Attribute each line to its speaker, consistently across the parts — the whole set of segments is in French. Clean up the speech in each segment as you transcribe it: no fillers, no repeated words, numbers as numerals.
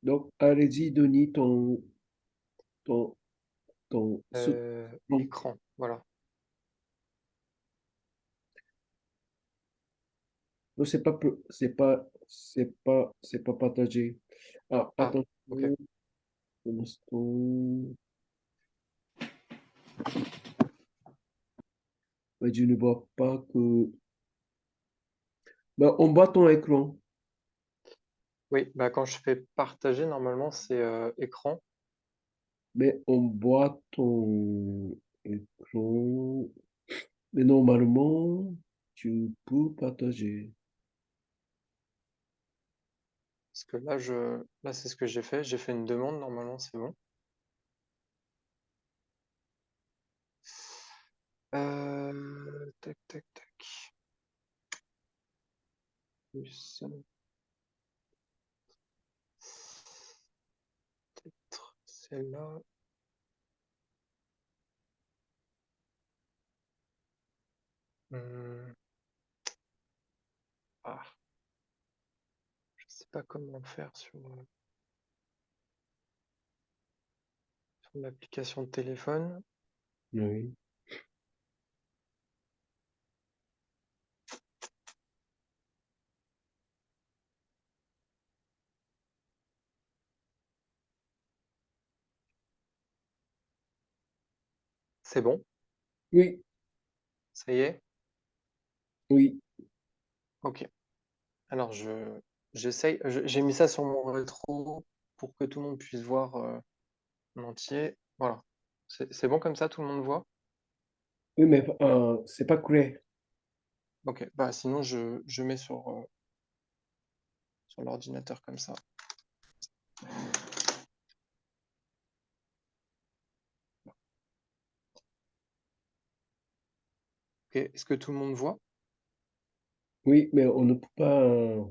Speaker 1: Donc, allez-y, Denis, ton, ton.
Speaker 2: Écran, voilà.
Speaker 1: Non, c'est pas partagé. Ah,
Speaker 2: Ah,
Speaker 1: attention,
Speaker 2: ok.
Speaker 1: un instant. Mais je ne vois pas que. Ben, on voit ton écran,
Speaker 2: Oui, bah quand je fais partager, normalement, c'est écran.
Speaker 1: mais on voit ton écran. Mais normalement, tu peux partager.
Speaker 2: Parce que là, c'est ce que j'ai fait. J'ai fait une demande, normalement, c'est bon. Tac, tac, tac. Plus, peut-être celle-là. Hmm, Ah, je sais pas comment faire sur l'application de téléphone.
Speaker 1: Oui.
Speaker 2: C'est bon?
Speaker 1: Oui,
Speaker 2: Ça y est?
Speaker 1: oui,
Speaker 2: Ok. Alors, j'essaye. J'ai mis ça sur mon rétro pour que tout le monde puisse voir en entier. Voilà. C'est bon comme ça, tout le monde voit?
Speaker 1: oui, mais c'est pas clair.
Speaker 2: Ok. Bah, sinon, je mets sur l'ordinateur comme ça. Ok. Est-ce que tout le monde voit?
Speaker 1: Oui, mais on ne peut pas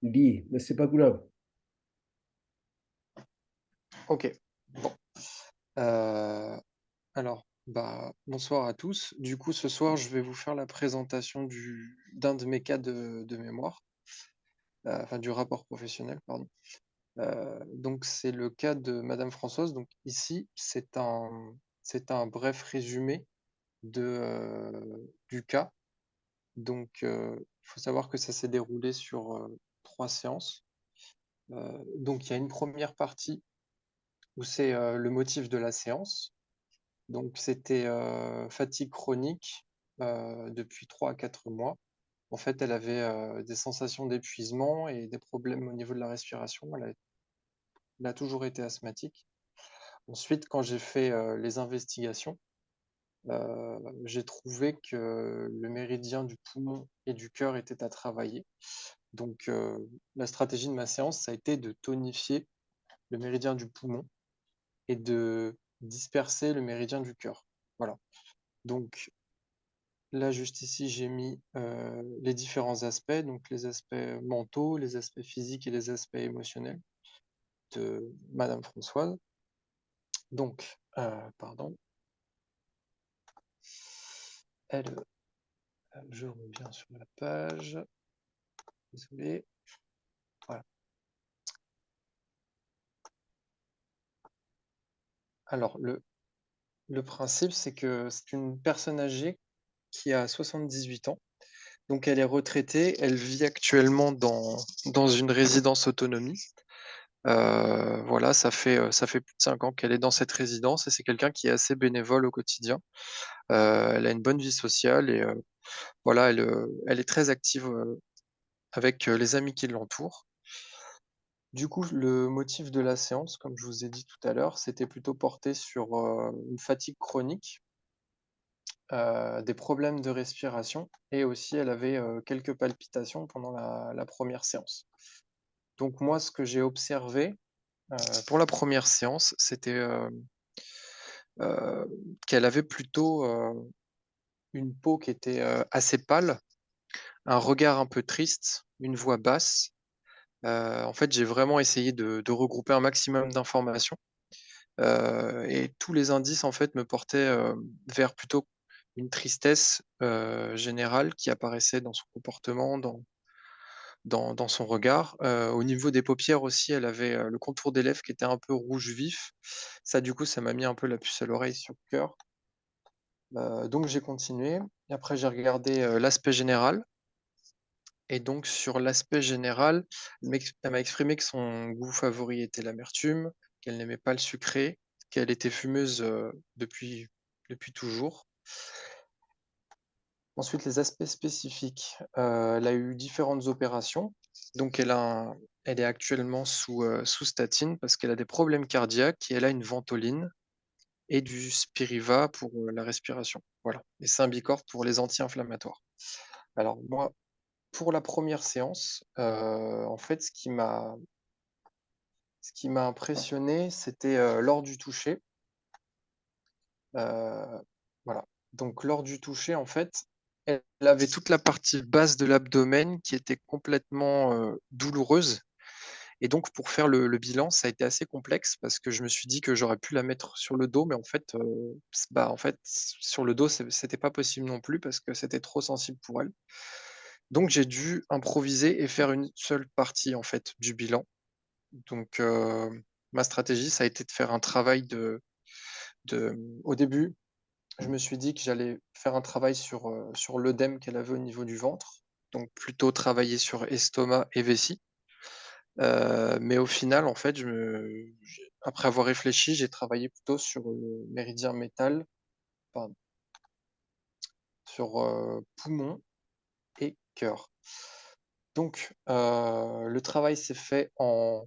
Speaker 1: lire, mais c'est pas grave.
Speaker 2: Ok. Bon. Euh, alors, bah, bonsoir à tous. Du coup, ce soir, je vais vous faire la présentation d'un de mes cas de mémoire, enfin du rapport professionnel, pardon. Donc, c'est le cas de Madame Françoise. Donc, ici, c'est un bref résumé du cas. Donc, il faut savoir que ça s'est déroulé sur 3 séances. Donc, il y a une première partie où c'est le motif de la séance. Donc, c'était fatigue chronique depuis 3 à 4 mois. En fait, elle avait des sensations d'épuisement et des problèmes au niveau de la respiration. Elle a toujours été asthmatique. Ensuite, quand j'ai fait les investigations, j'ai trouvé que le méridien du poumon et du cœur était à travailler. Donc, la stratégie de ma séance, ça a été de tonifier le méridien du poumon et de disperser le méridien du cœur. Voilà. Donc, là, juste ici, j'ai mis les différents aspects, donc les aspects mentaux, les aspects physiques et les aspects émotionnels de Madame Françoise. Donc, pardon, elle, je reviens sur la page. Désolé. Voilà. Alors, le principe, c'est que c'est une personne âgée qui a 78 ans. Donc, elle est retraitée. Elle vit actuellement dans une résidence autonomie. Voilà, ça fait plus de 5 ans qu'elle est dans cette résidence et c'est quelqu'un qui est assez bénévole au quotidien. Elle a une bonne vie sociale et voilà, elle est très active avec les amis qui l'entourent. Du coup, le motif de la séance, comme je vous ai dit tout à l'heure, c'était plutôt porté sur une fatigue chronique, des problèmes de respiration et aussi elle avait quelques palpitations pendant la première séance. Donc moi, ce que j'ai observé pour la première séance, c'était euh, qu'elle avait plutôt une peau qui était assez pâle, un regard un peu triste, une voix basse. En fait, j'ai vraiment essayé de regrouper un maximum d'informations et tous les indices en fait me portaient vers plutôt une tristesse générale qui apparaissait dans son comportement, dans son regard. Au niveau des paupières aussi, elle avait, le contour des lèvres qui était un peu rouge vif. Ça, du coup, ça m'a mis un peu la puce à l'oreille sur le cœur. Donc j'ai continué et après j'ai regardé, l'aspect général et donc sur l'aspect général, elle m'a exprimé que son goût favori était l'amertume, qu'elle n'aimait pas le sucré, qu'elle était fumeuse, depuis toujours. Ensuite, les aspects spécifiques, elle a eu différentes opérations, donc elle est actuellement sous statine parce qu'elle a des problèmes cardiaques et elle a une ventoline et du Spiriva pour, la respiration. Voilà, et Symbicort pour les anti-inflammatoires. Alors moi, pour la première séance, en fait, ce qui m'a impressionné, c'était, lors du toucher. Voilà, donc lors du toucher, en fait, elle avait toute la partie basse de l'abdomen qui était complètement, douloureuse et donc pour faire le bilan, ça a été assez complexe parce que je me suis dit que j'aurais pu la mettre sur le dos mais en fait, en fait, sur le dos, c'était pas possible non plus parce que c'était trop sensible pour elle. Donc j'ai dû improviser et faire une seule partie, en fait, du bilan. Donc ma stratégie, ça a été de faire un travail au début, je me suis dit que j'allais faire un travail sur l'œdème qu'elle avait au niveau du ventre, donc plutôt travailler sur estomac et vessie. Mais au final, en fait, après avoir réfléchi, j'ai travaillé plutôt sur le méridien métal, pardon, sur, poumon et cœur. Donc le travail s'est fait en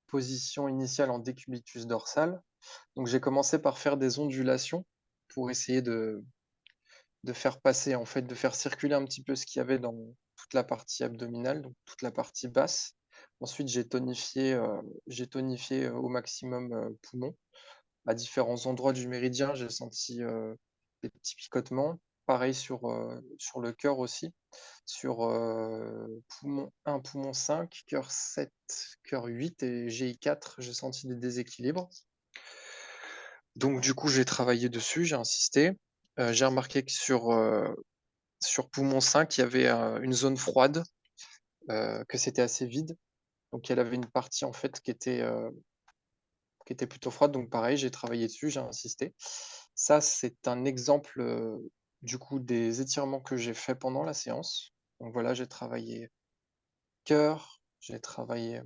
Speaker 2: position initiale en décubitus dorsal. Donc j'ai commencé par faire des ondulations pour essayer de faire passer, en fait, de faire circuler un petit peu ce qu'il y avait dans toute la partie abdominale, donc toute la partie basse. Ensuite, j'ai tonifié au maximum poumon. À différents endroits du méridien, j'ai senti des petits picotements. Pareil sur le cœur aussi. Sur poumon 1, poumon 5, cœur 7, cœur 8 et GI4, j'ai senti des déséquilibres. Donc du coup, j'ai travaillé dessus, j'ai insisté. J'ai remarqué que sur poumon 5, il y avait, une zone froide, que c'était assez vide. Donc elle avait une partie en fait qui était plutôt froide, donc pareil, j'ai travaillé dessus, j'ai insisté. Ça, c'est un exemple, du coup des étirements que j'ai fait pendant la séance. Donc voilà, j'ai travaillé cœur, j'ai travaillé,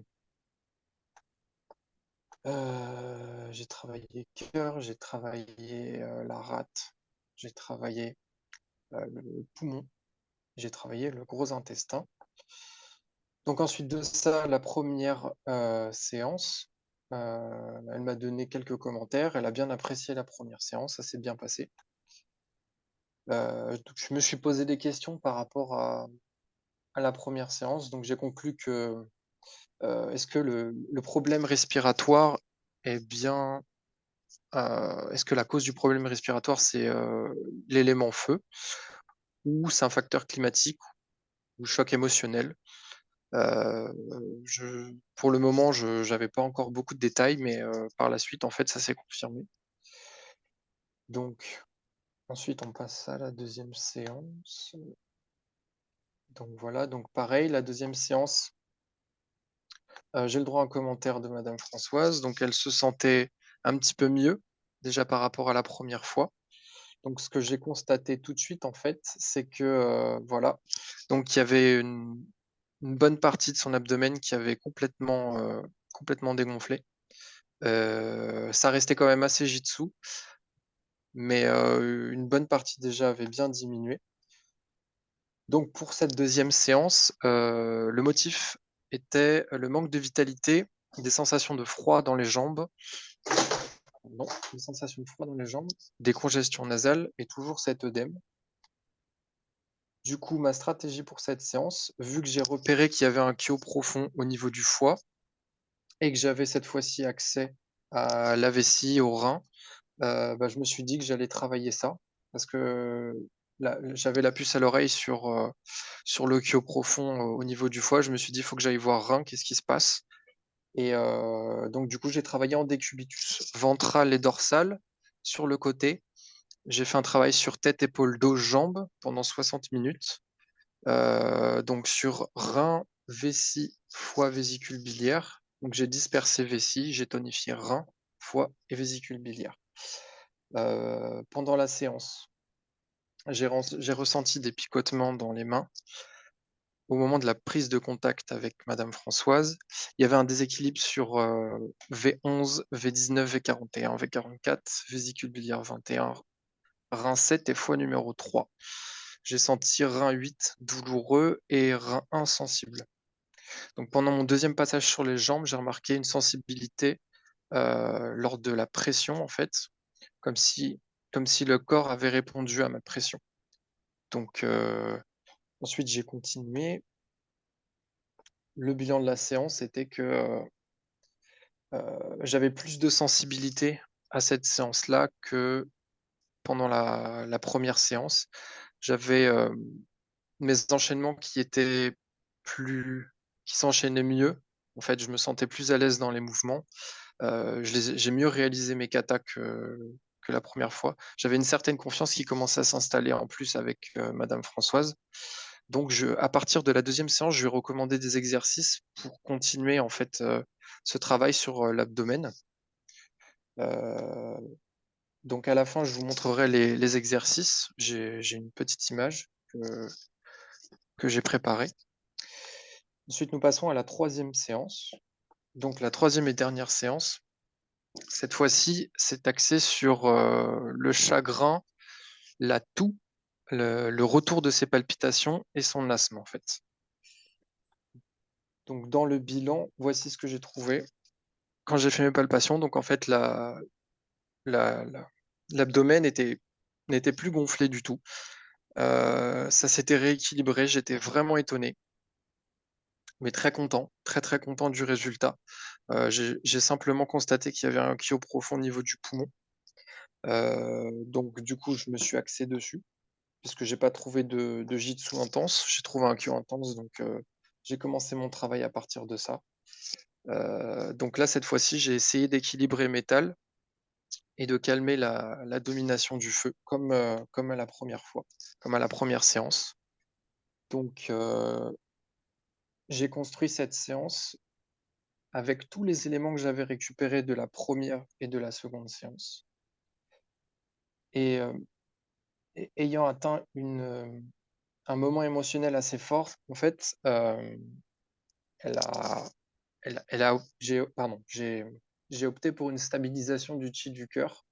Speaker 2: la rate, j'ai travaillé, le poumon, j'ai travaillé le gros intestin. Donc ensuite de ça, la première séance, elle m'a donné quelques commentaires. Elle a bien apprécié la première séance, ça s'est bien passé. Donc je me suis posé des questions par rapport à la première séance. Donc j'ai conclu que, est-ce que le problème respiratoire est bien, est-ce que la cause du problème respiratoire, c'est, l'élément feu ou c'est un facteur climatique ou choc émotionnel? Heu, pour le moment, je j'avais pas encore beaucoup de détails, mais par la suite, en fait, ça s'est confirmé. Donc ensuite, on passe à la deuxième séance. Donc voilà, donc pareil, la deuxième séance, j'ai le droit à un commentaire de madame Françoise, donc elle se sentait un petit peu mieux, déjà par rapport à la première fois. Donc ce que j'ai constaté tout de suite, en fait, c'est que, voilà, donc il y avait une bonne partie de son abdomen qui avait complètement dégonflé. Ça restait quand même assez jitsu, mais une bonne partie déjà avait bien diminué. Donc pour cette deuxième séance, le motif était le manque de vitalité, des sensations de froid dans les jambes, non, des sensations de froid dans les jambes, des congestions nasales et toujours cet œdème. Du coup, ma stratégie pour cette séance, vu que j'ai repéré qu'il y avait un kyau profond au niveau du foie et que j'avais cette fois-ci accès à la vessie, aux reins, je me suis dit que j'allais travailler ça parce que j'avais la puce à l'oreille sur le kyau profond, au niveau du foie. Je me suis dit: «Il faut que j'aille voir rein, qu'est-ce qui se passe?» Et donc du coup, j'ai travaillé en décubitus ventral et dorsal sur le côté. J'ai fait un travail sur tête, épaules, dos, jambes pendant 60 minutes. Donc sur rein vessie, foie, vésicule biliaire. Donc j'ai dispersé vessie, j'ai tonifié rein, foie et vésicule biliaire. Pendant la séance, j'ai ressenti des picotements dans les mains. Au moment de la prise de contact avec Madame Françoise, il y avait un déséquilibre sur V11, V19, V41, V44, vésicule biliaire 21, rein 7 et foie numéro 3. J'ai senti rein 8 douloureux et rein 1 sensible. Donc pendant mon deuxième passage sur les jambes, j'ai remarqué une sensibilité lors de la pression, en fait, comme si le corps avait répondu à ma pression. Donc ensuite, j'ai continué. Le bilan de la séance était que j'avais plus de sensibilité à cette séance-là que pendant la première séance. J'avais mes enchaînements qui s'enchaînaient mieux. En fait, je me sentais plus à l'aise dans les mouvements. J'ai mieux réalisé mes katas que la première fois. J'avais une certaine confiance qui commençait à s'installer en plus avec Madame Françoise. Donc, à partir de la deuxième séance, je lui ai recommandé des exercices pour continuer en fait ce travail sur l'abdomen. Donc, à la fin, je vous montrerai les exercices. J'ai une petite image que j'ai préparée. Ensuite, nous passons à la troisième séance. Donc, la troisième et dernière séance. Cette fois-ci, c'est axé sur le chagrin, la toux, le retour de ses palpitations et son asthme, en fait. Donc, dans le bilan, voici ce que j'ai trouvé. Quand j'ai fait mes palpations, donc en fait, l'abdomen n'était plus gonflé du tout. Ça s'était rééquilibré, j'étais vraiment étonné, mais très content, très très content du résultat. J'ai simplement constaté qu'il y avait un kyau profond au niveau du poumon. Donc du coup, je me suis axé dessus, puisque j'ai pas trouvé de jitsu intense. J'ai trouvé un kyau intense, donc j'ai commencé mon travail à partir de ça. Donc là, cette fois-ci, j'ai essayé d'équilibrer métal et de calmer la domination du feu, comme à la première fois, comme à la première séance. Donc, j'ai construit cette séance avec tous les éléments que j'avais récupérés de la première et de la seconde séance. Et ayant atteint un moment émotionnel assez fort, en fait, j'ai opté pour une stabilisation du chi du cœur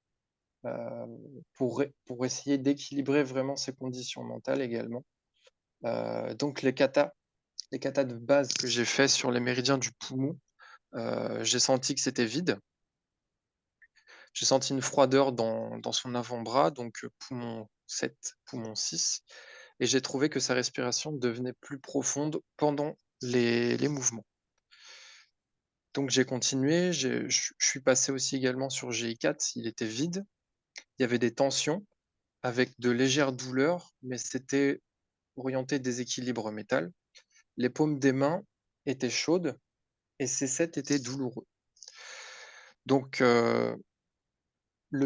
Speaker 2: pour essayer d'équilibrer vraiment ses conditions mentales également. Donc les katas de base que j'ai fait sur les méridiens du poumon, j'ai senti que c'était vide. J'ai senti une froideur dans son avant-bras, donc poumon 7, poumon 6, et j'ai trouvé que sa respiration devenait plus profonde pendant les mouvements. Donc j'ai continué, je suis passé aussi également sur GI4, il était vide, il y avait des tensions avec de légères douleurs, mais c'était orienté déséquilibre métal. Les paumes des mains étaient chaudes et C7 était douloureux. Donc le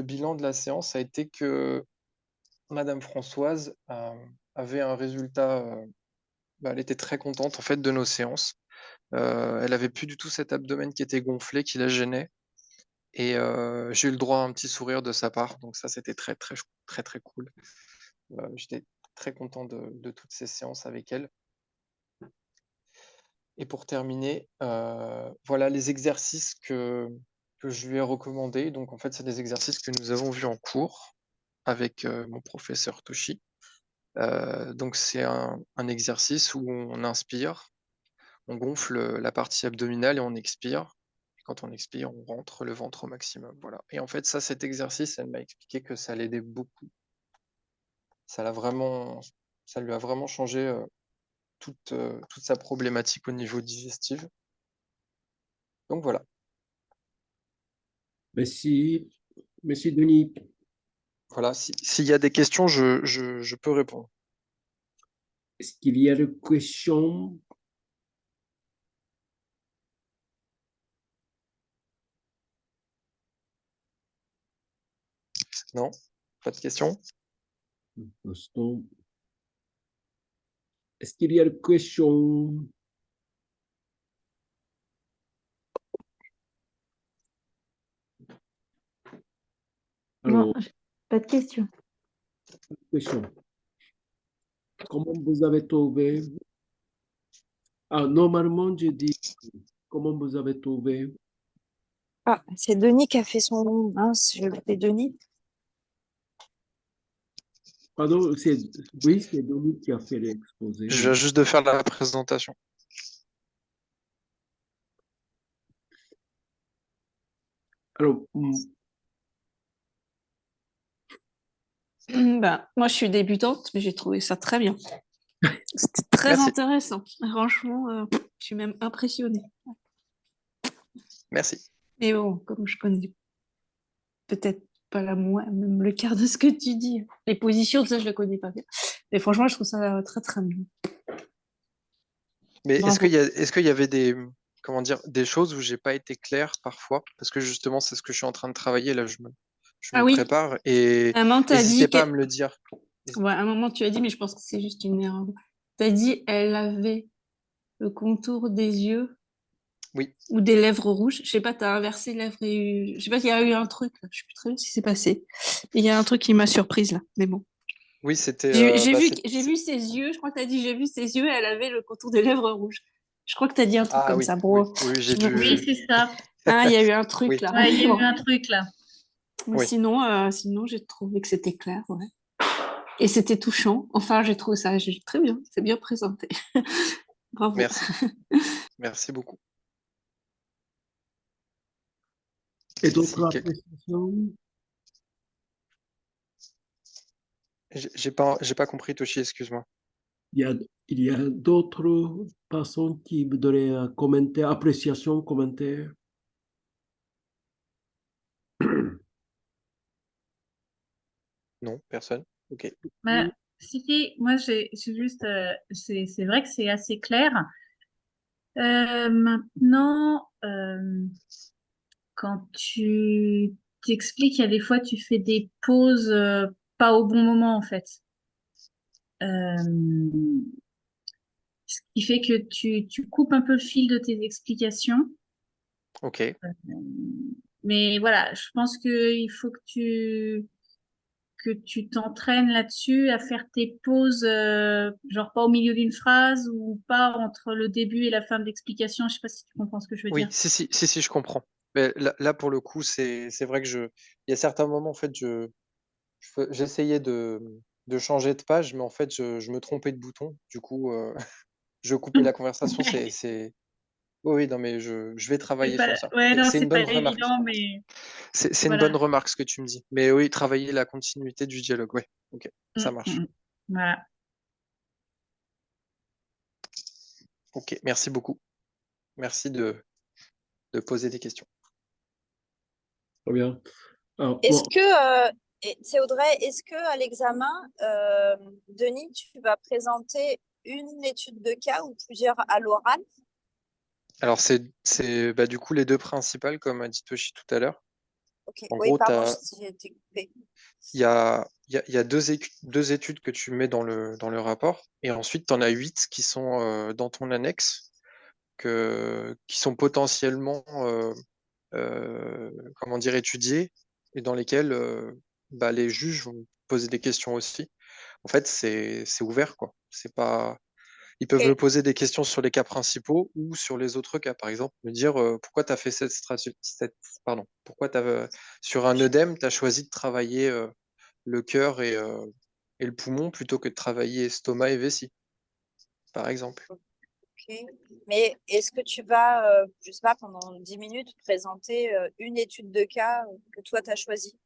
Speaker 2: bilan de la séance a été que Madame Françoise avait un résultat, elle était très contente en fait de nos séances. Elle avait plus du tout cet abdomen qui était gonflé, qui la gênait. Et j'ai eu le droit à un petit sourire de sa part, donc ça c'était très très très très cool. J'étais très content de toutes ces séances avec elle. Et pour terminer, voilà les exercices que je lui ai recommandés. Donc en fait, c'est des exercices que nous avons vus en cours avec mon professeur Toshi. Donc c'est un exercice où on inspire, on gonfle la partie abdominale et on expire. Et quand on expire, on rentre le ventre au maximum. Voilà. Et en fait, cet exercice, elle m'a expliqué que ça l'aidait beaucoup. Ça lui a vraiment changé toute sa problématique au niveau digestif. Donc voilà.
Speaker 1: Merci, Monsieur Denis.
Speaker 2: Voilà. S'il y a des questions, je peux répondre.
Speaker 1: Est-ce qu'il y a des questions?
Speaker 2: Non? Pas de questions?
Speaker 1: Est-ce qu'il y a des questions?
Speaker 3: Non,
Speaker 1: Alors,
Speaker 3: pas de question.
Speaker 1: question. Comment vous avez trouvé? Ah, normalement, je dis comment vous avez trouvé?
Speaker 4: Ah, c'est Denis qui a fait son nom. Mince, je l'ai Denis.
Speaker 1: Pardon, oui, c'est Dominique qui a fait l'exposé,
Speaker 2: Je viens
Speaker 1: oui.
Speaker 2: juste de faire la présentation.
Speaker 1: Alors,
Speaker 3: Moi, je suis débutante, mais j'ai trouvé ça très bien. C'était très
Speaker 2: Merci.
Speaker 3: intéressant. Franchement, je suis même impressionnée.
Speaker 2: Merci.
Speaker 3: Mais bon, comme je connais peut-être pas même le quart de ce que tu dis. Les positions, ça, je ne les connais pas bien. Mais franchement, je trouve ça très, très bien.
Speaker 2: Mais
Speaker 3: Bravo.
Speaker 2: est-ce qu'il y avait des, comment dire, des choses où j'ai pas été clair parfois? Parce que justement, c'est ce que je suis en train de travailler. Là, je
Speaker 3: Ah
Speaker 2: me
Speaker 3: oui,
Speaker 2: prépare et
Speaker 3: à un moment, tu as
Speaker 2: n'hésitez
Speaker 3: dit que...
Speaker 2: pas à me le dire.
Speaker 3: Ouais, à un moment, tu as dit, mais je pense que c'est juste une erreur. Tu as dit, elle avait le contour des yeux
Speaker 2: Oui,
Speaker 3: ou des lèvres rouges. Je sais pas, tu as inversé lèvres et... Je sais pas, il y a eu un truc, là. Je sais plus très bien ce qui s'est passé. Il y a un truc qui m'a surprise, là. Mais bon.
Speaker 2: oui, c'était,
Speaker 3: J'ai vu ses yeux, je crois que tu as dit, j'ai vu ses yeux, elle avait le contour des lèvres rouges. Je crois que tu as dit un truc
Speaker 2: ah
Speaker 3: comme
Speaker 2: oui,
Speaker 3: ça.
Speaker 2: oui,
Speaker 3: Bon,
Speaker 2: oui, j'ai
Speaker 3: je me...
Speaker 5: Oui,
Speaker 2: dû,
Speaker 5: c'est ça.
Speaker 3: Ah, il y a eu un truc
Speaker 2: oui,
Speaker 3: là.
Speaker 5: Ouais, il y a eu
Speaker 3: Bon.
Speaker 5: un truc là.
Speaker 3: Mais
Speaker 2: oui,
Speaker 3: sinon, sinon j'ai trouvé que c'était clair. Ouais. Et c'était touchant. Enfin, j'ai trouvé ça très bien. C'est bien présenté. Bravo.
Speaker 2: merci, merci beaucoup.
Speaker 1: et
Speaker 2: Si
Speaker 1: d'autres
Speaker 2: quel-
Speaker 1: appréciations?
Speaker 2: j'ai pas compris, Toshi, excuse-moi.
Speaker 1: Il y a, il y a d'autres personnes qui voudraient commenter, appréciation, commentaire.
Speaker 2: Non, personne. Ok.
Speaker 5: Bah, si, moi j'ai juste, c'est vrai que c'est assez clair. Maintenant, quand tu t'expliques, il y a des fois tu fais des pauses pas au bon moment en fait. Euh, Ce qui fait que tu coupes un peu le fil de tes explications.
Speaker 2: Ok.
Speaker 5: Mais voilà, je pense qu'il faut que tu t'entraînes là-dessus à faire tes pauses, genre pas au milieu d'une phrase ou pas entre le début et la fin de l'explication. Je sais pas si tu comprends ce que je veux
Speaker 2: Oui,
Speaker 5: dire.
Speaker 2: si, je comprends. Mais là, pour le coup, c'est vrai que il y a certains moments, en fait, j'essayais de changer de page, mais en fait, je me trompais de bouton. Du coup, je coupais la conversation. Oui, oui, non, mais je vais
Speaker 5: C'est
Speaker 2: travailler
Speaker 5: pas,
Speaker 2: sur ça.
Speaker 5: ouais, non,
Speaker 2: C'est
Speaker 5: c'est
Speaker 2: une
Speaker 5: pas
Speaker 2: bonne remarque.
Speaker 5: évident, mais
Speaker 2: C'est une bonne
Speaker 5: voilà.
Speaker 2: remarque ce que tu me dis. Mais oui, travailler la continuité du dialogue. Ouais, ok, ça marche.
Speaker 5: Voilà.
Speaker 2: Ok, merci beaucoup. Merci de poser des questions.
Speaker 1: Très bien. Alors,
Speaker 4: Est-ce
Speaker 1: bon,
Speaker 4: que, c'est Audrey, est-ce que à l'examen, Denis, tu vas présenter une étude de cas ou plusieurs à l'oral?
Speaker 2: Alors, bah, du coup les deux principales, comme a dit Toshi tout à l'heure.
Speaker 4: Ok,
Speaker 2: En
Speaker 4: oui,
Speaker 2: gros,
Speaker 4: pardon, j'ai été coupée.
Speaker 2: il y a deux études que tu mets dans le rapport, et ensuite, tu en as 8 qui sont dans ton annexe, qui sont potentiellement comment dire, étudiées, et dans lesquelles bah, les juges vont poser des questions aussi. En fait, c'est ouvert, quoi. C'est pas... Ils peuvent me
Speaker 4: Ok,
Speaker 2: poser des questions sur les cas principaux ou sur les autres cas. Par exemple, me dire pourquoi tu as fait pardon, pourquoi sur un œdème, tu as choisi de travailler le cœur et le poumon plutôt que de travailler estomac et vessie, par exemple.
Speaker 4: ok. Mais est-ce que tu vas, je sais pas, pendant 10 minutes, présenter une étude de cas que toi, tu as choisie?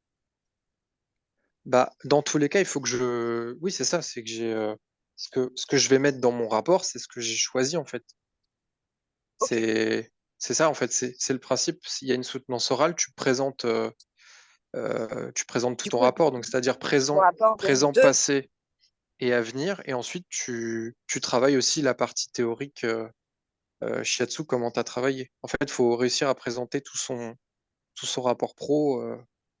Speaker 2: Bah, dans tous les cas, il faut que je. Oui, c'est ça, c'est que j'ai. Ce que je vais mettre dans mon rapport, c'est ce que j'ai choisi, en fait.
Speaker 4: Ok.
Speaker 2: C'est ça, en fait, c'est le principe. S'il y a une soutenance orale, tu présentes tout
Speaker 4: Du
Speaker 2: ton
Speaker 4: coup,
Speaker 2: rapport, donc c'est-à-dire
Speaker 4: ton rapport, donc
Speaker 2: présent,
Speaker 4: deux.
Speaker 2: passé et à venir, et ensuite tu travailles aussi la partie théorique shiatsu, comment tu as travaillé. En fait, il faut réussir à présenter tout son rapport pro.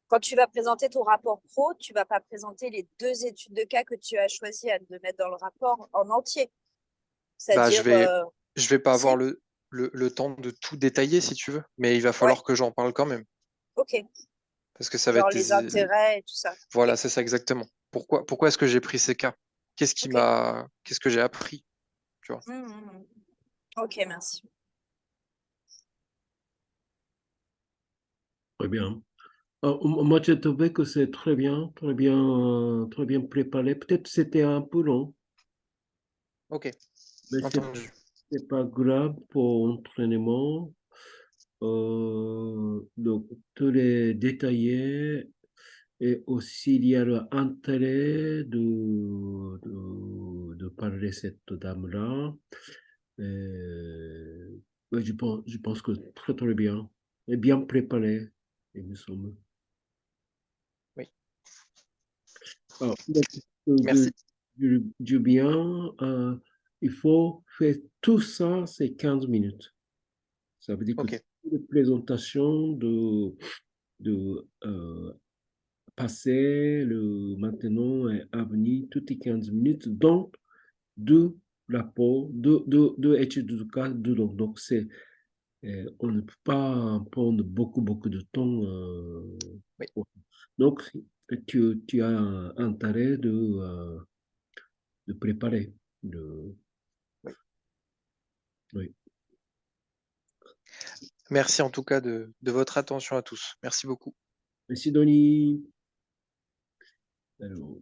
Speaker 4: Quand tu vas présenter ton rapport pro, tu vas pas présenter les deux études de cas que tu as choisi de mettre dans le rapport en entier.
Speaker 2: Bah,
Speaker 4: C'est-à-dire,
Speaker 2: je vais pas avoir
Speaker 4: si?
Speaker 2: le temps de tout détailler si tu veux, mais il va
Speaker 4: Ouais,
Speaker 2: falloir que j'en parle quand même.
Speaker 4: ok.
Speaker 2: Parce que ça va
Speaker 4: Genre
Speaker 2: être
Speaker 4: les intérêts et tout ça.
Speaker 2: Voilà, c'est ça exactement. Pourquoi est-ce que j'ai pris ces cas? Qu'est-ce que j'ai appris, tu vois?
Speaker 4: Ok, merci.
Speaker 1: Très bien. Moi, j'ai trouvé que c'est très bien préparé. Peut-être c'était un peu long,
Speaker 2: Ok,
Speaker 1: mais
Speaker 2: entendu.
Speaker 1: c'est pas grave pour l'entraînement. Donc, tous les détaillés et aussi il y a l'intérêt de parler cette dame-là. Ouais, je pense que très bien et bien préparé, il me semble.
Speaker 2: Oui,
Speaker 1: Alors, de,
Speaker 2: merci.
Speaker 1: du bien, il faut faire tout ça, c'est 15 minutes. Ça veut dire que
Speaker 2: Ok,
Speaker 1: toutes les présentations de passé, le maintenant et avenir, tout est 15 minutes. Donc, deux rapports, deux études de cas, deux donc. Donc, on ne peut pas prendre beaucoup de temps.
Speaker 2: oui,
Speaker 1: Donc, tu as un intérêt de préparer.
Speaker 2: oui.
Speaker 1: Oui.
Speaker 2: Merci en tout cas de votre attention à tous. Merci beaucoup.
Speaker 1: Merci, Denis. Alors,